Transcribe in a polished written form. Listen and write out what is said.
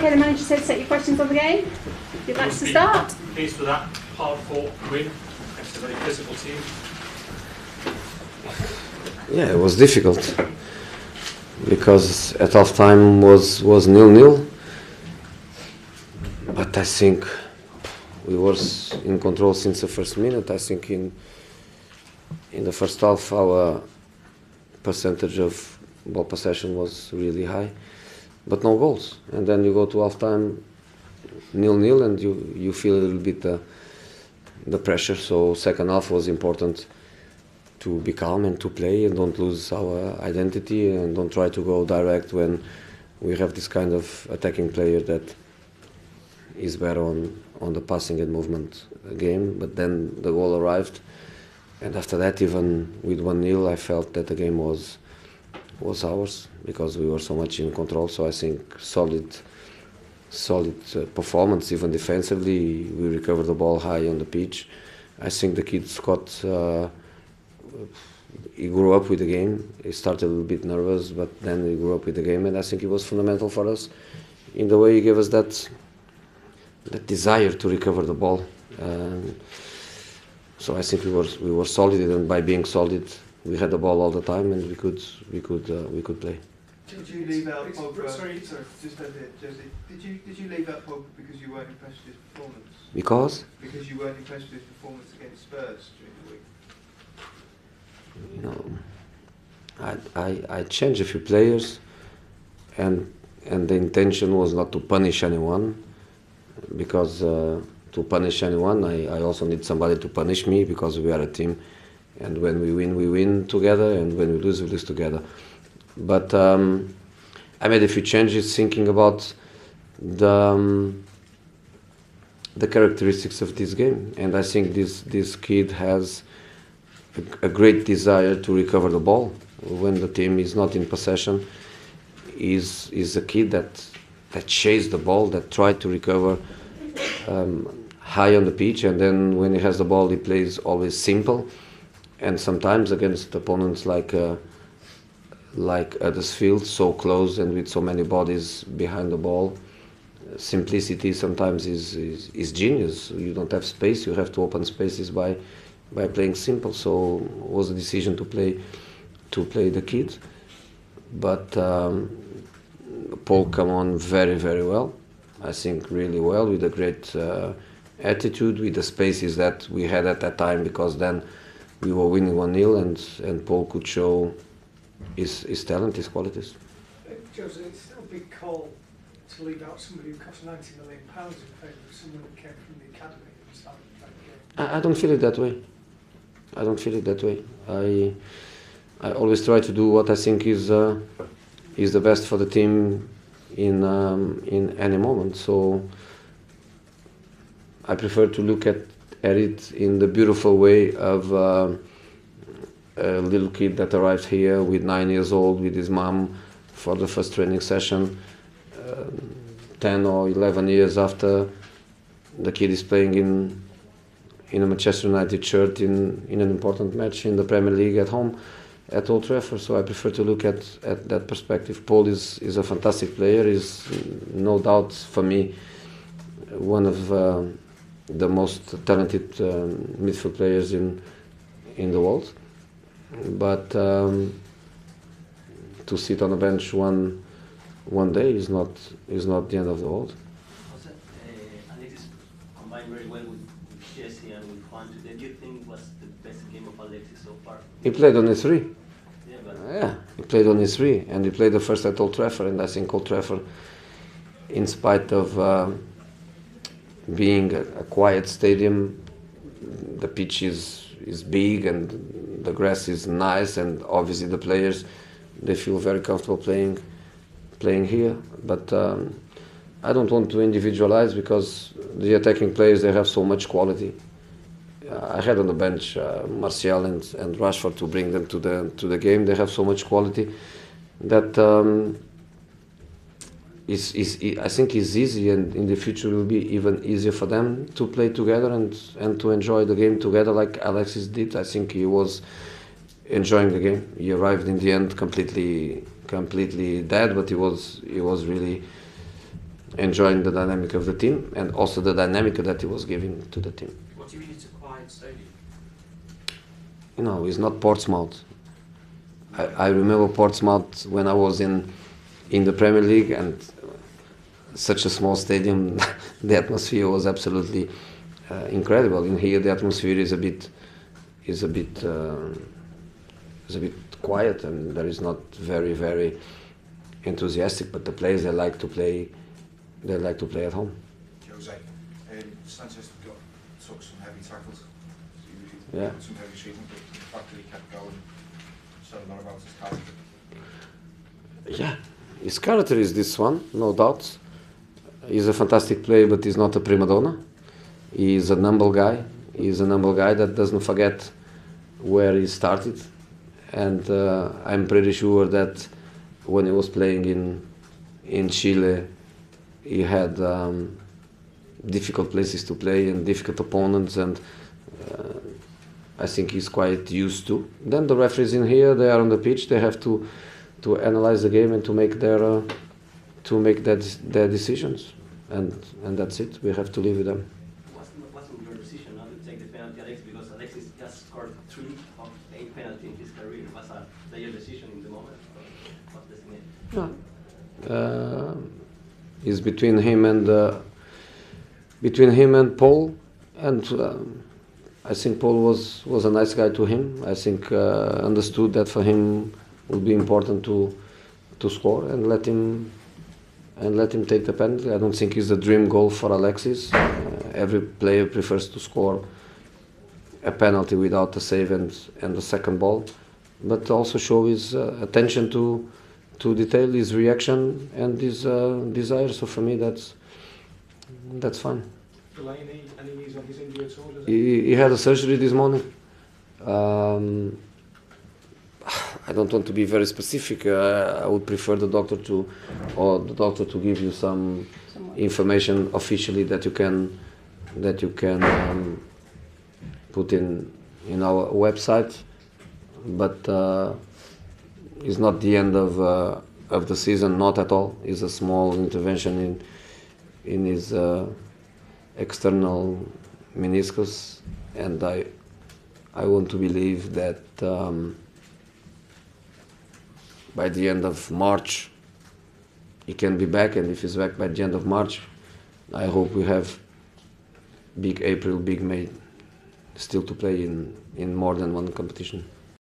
Okay, the manager said set your questions on the game. You'd like to start? Pleased with that hard-fought win against a very physical team. Yeah, it was difficult because at half time was 0-0, but I think we were in control since the first minute. I think in the first half our percentage of ball possession was really high, but no goals. And then you go to half time 0-0 and you feel a little bit the pressure. So second half was important to be calm and to play and don't lose our identity and don't try to go direct when we have this kind of attacking player that is better on the passing and movement game. But then the goal arrived, and after that, even with 1-0, I felt that the game was ours because we were so much in control. So I think solid performance, even defensively. We recovered the ball high on the pitch. I think the kids he grew up with the game. He started a little bit nervous, but then he grew up with the game, and I think it was fundamental for us in the way he gave us that desire to recover the ball. So I think we were solid, and by being solid, we had the ball all the time, and we could play. Did you leave out Pogba? Sorry, just over here, Josie. Did you leave out Pogba because you weren't impressed with his performance? Because you weren't impressed with his performance against Spurs during the week. You know, I changed a few players, and the intention was not to punish anyone, because to punish anyone, I also need somebody to punish me, because we are a team, and when we win together, and when we lose together. But I made a few changes thinking about the characteristics of this game, and I think this kid has a great desire to recover the ball when the team is not in possession. Is a kid that chased the ball, that tried to recover high on the pitch, and then when he has the ball, he plays always simple. And sometimes against opponents like Huddersfield, so close and with so many bodies behind the ball, simplicity sometimes is genius. You don't have space; you have to open spaces by playing simple. So it was a decision to play the kid, but Paul came on very, very well. I think really well, with a great attitude, with the spaces that we had at that time, because then we were winning 1-0, and Paul could show his talent, his qualities. Jose, it's still a big call to leave out somebody who cost £90 million in favour of someone who came from the academy and started playing game. I don't feel it that way. I don't feel it that way. I always try to do what I think is the best for the team in any moment. So I prefer to look at it in the beautiful way of a little kid that arrived here with 9 years old with his mom for the first training session. 10 or 11 years after, the kid is playing in a Manchester United shirt in an important match in the Premier League at home at Old Trafford. So I prefer to look at that perspective. Paul is a fantastic player. Is no doubt for me one of the most talented midfield players in the world. But to sit on a bench one day is not the end of the world. Alexis combined very well with Jesse and with Juan today. Do you think was the best game of Alexis so far? He played on his three. Yeah, He played on his three, and he played the first at Old Trafford. And I think Old Trafford, in spite of being a quiet stadium, the pitch is big and the grass is nice, and obviously the players, they feel very comfortable playing here. But I don't want to individualize, because the attacking players, they have so much quality. I had on the bench Martial and Rashford to bring them to the game. They have so much quality that I think is easy, and in the future will be even easier for them to play together and to enjoy the game together like Alexis did. I think he was enjoying the game. He arrived in the end completely dead, but he was really enjoying the dynamic of the team and also the dynamic that he was giving to the team. What do you mean it's a quiet stadium? You know, it's not Portsmouth. I remember Portsmouth when I was in the Premier League, and such a small stadium, the atmosphere was absolutely incredible. In here, the atmosphere is a bit quiet, and there is not very enthusiastic. But the players, they like to play at home. Jose, Sanchez took some heavy tackles. Yeah. Some heavy treatment, but the fact that he kept going said a lot about his character. Yeah, his character is this one, no doubt. He's a fantastic player, but he's not a prima donna. He's a humble guy. He's a humble guy that doesn't forget where he started. And I'm pretty sure that when he was playing in Chile, he had difficult places to play and difficult opponents, and I think he's quite used to. Then the referees in here, they are on the pitch. They have to analyze the game and to make their decisions, and that's it. We have to live with them. Wasn't your decision not to take the penalty, Alex? Because Alexis just scored 3 of 8 penalties in his career. Was that your decision in the moment? Or what's the sign? It's between him and Paul, and I think Paul was a nice guy to him. I think understood that for him would be important to score and let him take the penalty. I don't think it's a dream goal for Alexis. Every player prefers to score a penalty without a save and the second ball, but also show his attention to detail, his reaction and his desire. So for me, that's fine. Delaney, any news on his injury at all? He had a surgery this morning. I don't want to be very specific. I would prefer the doctor to give you some information officially that you can put in our website. But it's not the end of the season, not at all. It's a small intervention in his external meniscus, and I want to believe that by the end of March he can be back, and if he's back by the end of March, I hope we have big April, big May still to play in more than one competition.